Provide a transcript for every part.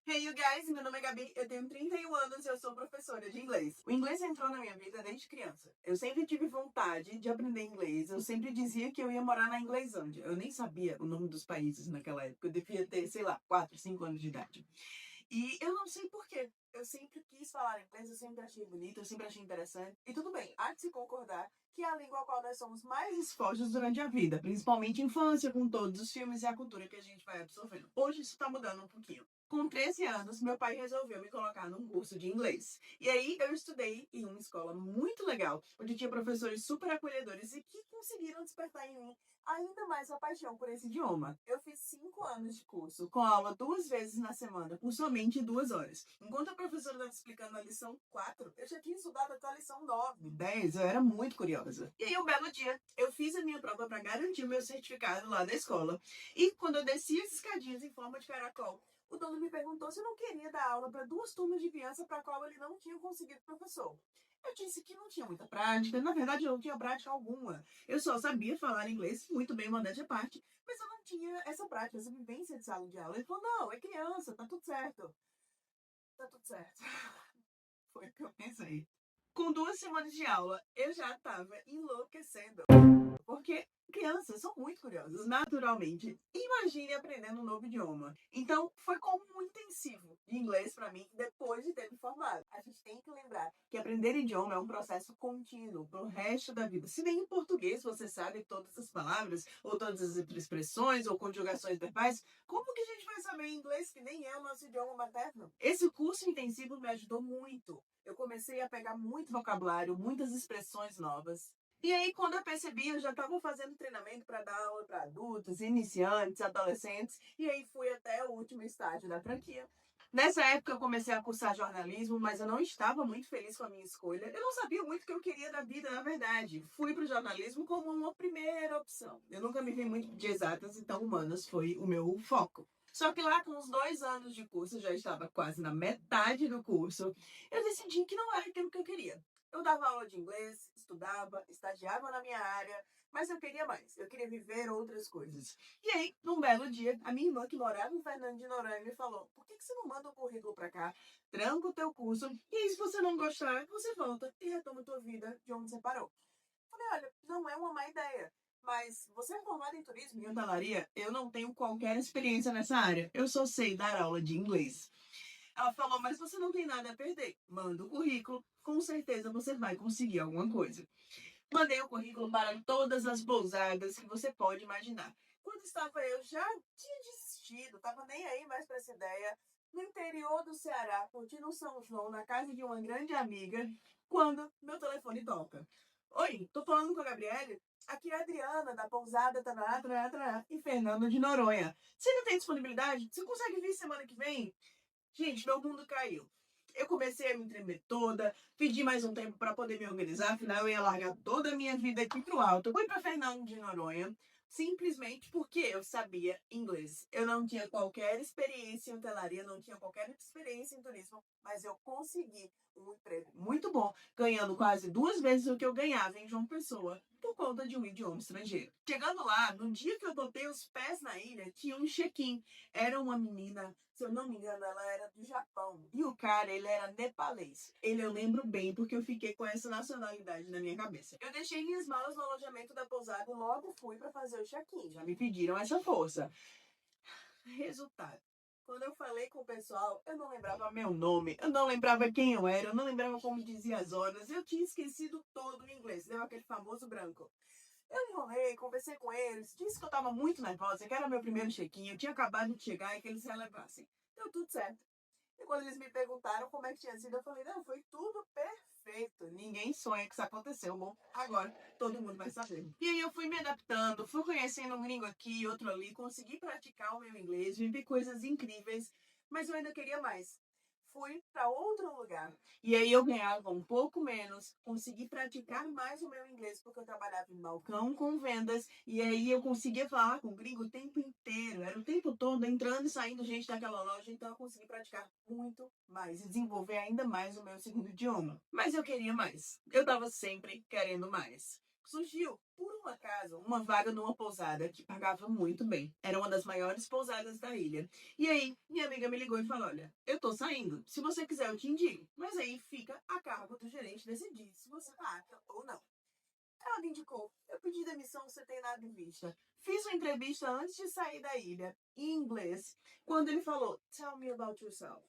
Hey you guys, meu nome é Gabi, eu tenho 31 anos e eu sou professora de inglês. O inglês entrou na minha vida desde criança. Eu sempre tive vontade de aprender inglês, eu sempre dizia que eu ia morar na Inglêslândia. Eu nem sabia o nome dos países naquela época, eu devia ter, sei lá, 4, 5 anos de idade. E eu não sei porquê. Eu sempre quis falar inglês, eu sempre achei bonito, eu sempre achei interessante. E tudo bem, há de se concordar que é a língua a qual nós somos mais expostos durante a vida, principalmente infância, com todos os filmes e a cultura que a gente vai absorvendo. Hoje isso está mudando um pouquinho. Com 13 anos, meu pai resolveu me colocar num curso de inglês. E aí eu estudei em uma escola muito legal, onde tinha professores super acolhedores e que conseguiram despertar em mim ainda mais a paixão por esse idioma. Eu fiz 5 anos de curso, com aula 2 vezes na semana, por somente 2 horas. Enquanto a professora estava explicando a lição 4, eu já tinha estudado até a lição 9, 10, eu era muito curiosa. E aí, um belo dia, eu fiz a minha prova para garantir o meu certificado lá da escola. E quando eu desci as escadinhas em forma de caracol, o dono me perguntou se eu não queria dar aula para 2 turmas de criança para a qual ele não tinha conseguido professor. Eu disse que não tinha muita prática, na verdade eu não tinha prática alguma. Eu só sabia falar inglês, muito bem, modéstia à parte, mas eu não tinha essa prática, essa vivência de sala de aula. Ele falou, não, é criança, tá tudo certo. Tá tudo certo. Foi o que eu pensei. Com 2 semanas de aula, eu já tava enlouquecendo. Porque crianças são muito curiosas, naturalmente. Imagine aprendendo um novo idioma. Então, foi como um intensivo de inglês para mim depois de ter me formado. A gente tem que lembrar que aprender idioma é um processo contínuo pro resto da vida. Se nem em português você sabe todas as palavras, ou todas as expressões, ou conjugações verbais, como que a gente vai saber inglês que nem é o nosso idioma materno? Esse curso intensivo me ajudou muito. Eu comecei a pegar muito vocabulário, muitas expressões novas. E aí, quando eu percebi, eu já estava fazendo treinamento para dar aula para adultos, iniciantes, adolescentes, e aí fui até o último estágio da franquia. Nessa época, eu comecei a cursar jornalismo, mas eu não estava muito feliz com a minha escolha. Eu não sabia muito o que eu queria da vida, na verdade. Fui para o jornalismo como uma primeira opção. Eu nunca me vi muito de exatas, então humanas foi o meu foco. Só que lá, com uns 2 anos de curso, já estava quase na metade do curso, eu decidi que não era aquilo que eu queria. Eu dava aula de inglês, estudava, estagiava na minha área, mas eu queria mais. Eu queria viver outras coisas. E aí, num belo dia, a minha irmã, que morava em Fernando de Noronha, me falou: por que você não manda o currículo para cá, tranca o teu curso, e aí, se você não gostar, você volta e retoma a tua vida de onde você parou? Eu falei: olha, não é uma má ideia. Mas você é formada em turismo e hotelaria? Eu não tenho qualquer experiência nessa área. Eu só sei dar aula de inglês. Ela falou, mas você não tem nada a perder. Manda o currículo, com certeza você vai conseguir alguma coisa. Mandei o currículo para todas as pousadas que você pode imaginar. Quando estava eu, já tinha desistido, estava nem aí mais para essa ideia. No interior do Ceará, curtindo São João, na casa de uma grande amiga, quando meu telefone toca. Oi, tô falando com a Gabriele? Aqui é a Adriana, da pousada Tanará, Tanará, Tanará, em Fernando de Noronha. Você não tem disponibilidade? Você consegue vir semana que vem? Gente, meu mundo caiu. Eu comecei a me tremer toda, pedi mais um tempo para poder me organizar, afinal eu ia largar toda a minha vida aqui pro alto. Eu fui para Fernando de Noronha, simplesmente porque eu sabia inglês. Eu não tinha qualquer experiência em hotelaria, não tinha qualquer experiência em turismo, mas eu consegui um emprego muito bom, ganhando quase 2 vezes o que eu ganhava em João Pessoa, por conta de um idioma estrangeiro. Chegando lá, no dia que eu botei os pés na ilha, tinha um check-in. Era uma menina, se eu não me engano, ela era do Japão. E o cara, ele era nepalês. Ele eu lembro bem, porque eu fiquei com essa nacionalidade na minha cabeça. Eu deixei minhas malas no alojamento da pousada e logo fui para fazer o check-in. Já me pediram essa força. Resultado. Quando eu falei com o pessoal, eu não lembrava meu nome, eu não lembrava quem eu era, eu não lembrava como dizia as horas, eu tinha esquecido todo o inglês, deu aquele famoso branco. Eu enrolei, conversei com eles, disse que eu estava muito nervosa, que era meu primeiro check-in, eu tinha acabado de chegar e que eles relevassem. Deu tudo certo. E quando eles me perguntaram como é que tinha sido, eu falei, não, foi tudo perfeito. Ninguém sonha que isso aconteceu. Bom, agora todo mundo vai saber. E aí eu fui me adaptando, fui conhecendo um gringo aqui, outro ali, consegui praticar o meu inglês, vivi coisas incríveis, mas eu ainda queria mais. Fui para outro lugar. E aí eu ganhava um pouco menos, consegui praticar mais o meu inglês, porque eu trabalhava em balcão com vendas, e aí eu conseguia falar com o gringo o tempo inteiro, era o tempo todo entrando e saindo gente daquela loja, então eu consegui praticar muito mais e desenvolver ainda mais o meu segundo idioma. Mas eu queria mais, eu estava sempre querendo mais. surgiu, por um acaso, uma vaga numa pousada que pagava muito bem. Era uma das maiores pousadas da ilha. E aí, minha amiga me ligou e falou: olha, eu tô saindo. Se você quiser, eu te indico. Mas aí fica a cargo do gerente decidir se você tá apta ou não. Ela me indicou. Eu pedi demissão, você tem nada em vista. Fiz uma entrevista antes de sair da ilha, em inglês, quando ele falou: Tell me about yourself.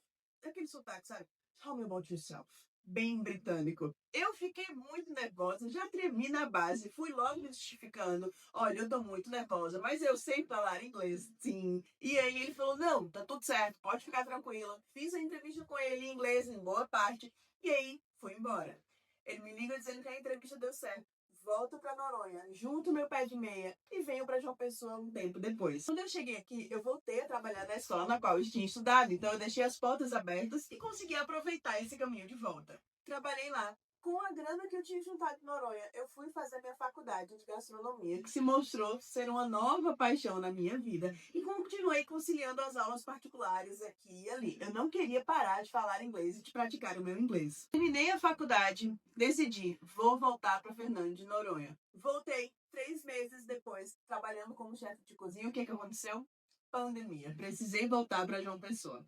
Aquele sotaque, sabe? Tell me about yourself. Bem britânico. Eu fiquei muito nervosa, já tremi na base, fui logo me justificando. Olha, eu tô muito nervosa, mas eu sei falar inglês, sim. E aí ele falou: não, tá tudo certo, pode ficar tranquila. Fiz a entrevista com ele em inglês, em boa parte, e aí fui embora. Ele me liga dizendo que a entrevista deu certo. Volto para Noronha, junto meu pé de meia e venho para João Pessoa um tempo depois. Quando eu cheguei aqui, eu voltei a trabalhar na escola na qual eu tinha estudado, então eu deixei as portas abertas e consegui aproveitar esse caminho de volta. Trabalhei lá. Com a grana que eu tinha juntado em Noronha, eu fui fazer minha faculdade de gastronomia, que se mostrou ser uma nova paixão na minha vida. E continuei conciliando as aulas particulares aqui e ali. Eu não queria parar de falar inglês e de praticar o meu inglês. Terminei a faculdade, decidi, vou voltar para Fernando de Noronha. Voltei 3 meses depois, trabalhando como chefe de cozinha. O que aconteceu? Pandemia. Precisei voltar para João Pessoa.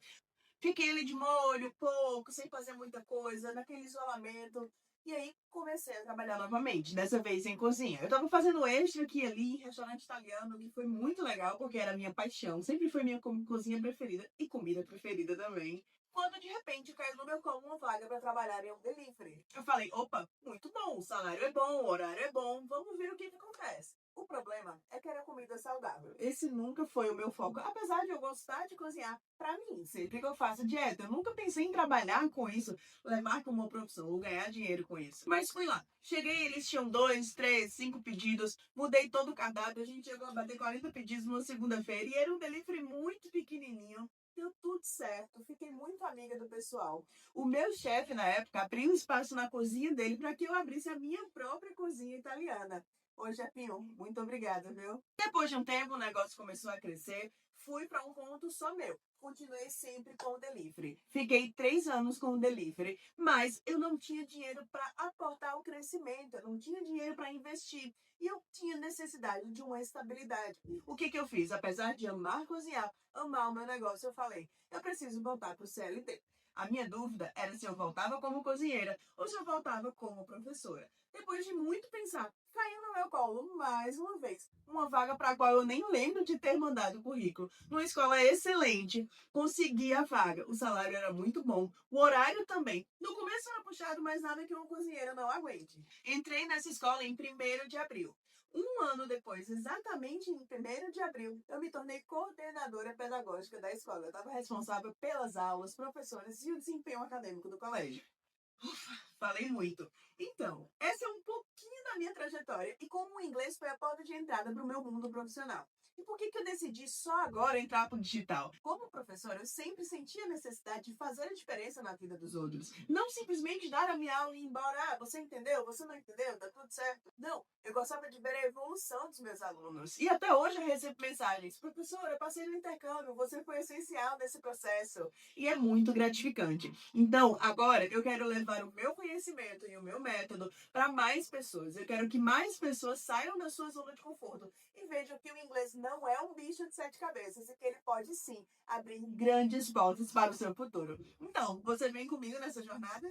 Fiquei ali de molho, pouco, sem fazer muita coisa, naquele isolamento. E aí comecei a trabalhar novamente, dessa vez em cozinha. Eu tava fazendo extra aqui e ali, em restaurante italiano, que foi muito legal, porque era minha paixão. Sempre foi minha cozinha preferida e comida preferida também. Quando de repente caiu no meu colo uma vaga para trabalhar em um delivery. Eu falei, opa, muito bom, o salário é bom, o horário é bom, vamos ver o que acontece. O problema é que era comida saudável. Esse nunca foi o meu foco, apesar de eu gostar de cozinhar pra mim, sempre que eu faço dieta. Eu nunca pensei em trabalhar com isso, levar como uma profissão ou ganhar dinheiro com isso. Mas fui lá. Cheguei, eles tinham 2, 3, 5 pedidos, mudei todo o cardápio, a gente chegou a bater 40 pedidos numa segunda-feira e era um delivery muito pequenininho. Deu tudo certo, fiquei muito amiga do pessoal. O meu chefe, na época, abriu um espaço na cozinha dele para que eu abrisse a minha própria cozinha italiana. Ô, chefinho, muito obrigada, viu? Depois de um tempo, o negócio começou a crescer. Fui para um ponto só meu. Continuei sempre com o delivery. Fiquei 3 anos com o delivery, mas eu não tinha dinheiro para aportar o crescimento, eu não tinha dinheiro para investir. E eu tinha necessidade de uma estabilidade. O que eu fiz? Apesar de amar cozinhar, amar o meu negócio, eu falei, eu preciso voltar para o CLT. A minha dúvida era se eu voltava como cozinheira ou se eu voltava como professora. Depois de muito pensar, caiu no meu colo mais uma vez uma vaga para a qual eu nem lembro de ter mandado o currículo. Numa escola excelente, consegui a vaga. O salário era muito bom, o horário também. No começo era puxado, mas nada que uma cozinheira não aguente. Entrei nessa escola em 1º de abril. Um ano depois, exatamente em 1º de abril, eu me tornei coordenadora pedagógica da escola. Eu estava responsável pelas aulas, professores e o desempenho acadêmico do colégio. Falei muito. Então, essa é um pouquinho da minha trajetória e como o inglês foi a porta de entrada para o meu mundo profissional. E por que eu decidi só agora entrar para o digital? Como professora, eu sempre senti a necessidade de fazer a diferença na vida dos outros. Não simplesmente dar a minha aula e ir embora. Ah, você entendeu? Você não entendeu? Tá tudo certo? Não, eu gostava de ver a evolução dos meus alunos. E até hoje eu recebo mensagens. Professora, eu passei no intercâmbio, você foi essencial nesse processo. E é muito gratificante. Então, agora eu quero levar o meu conhecimento e o meu método para mais pessoas. Eu quero que mais pessoas saiam da sua zona de conforto e vejam que o inglês não é um bicho de 7 cabeças e que ele pode sim abrir grandes portas para o seu futuro. Então, você vem comigo nessa jornada?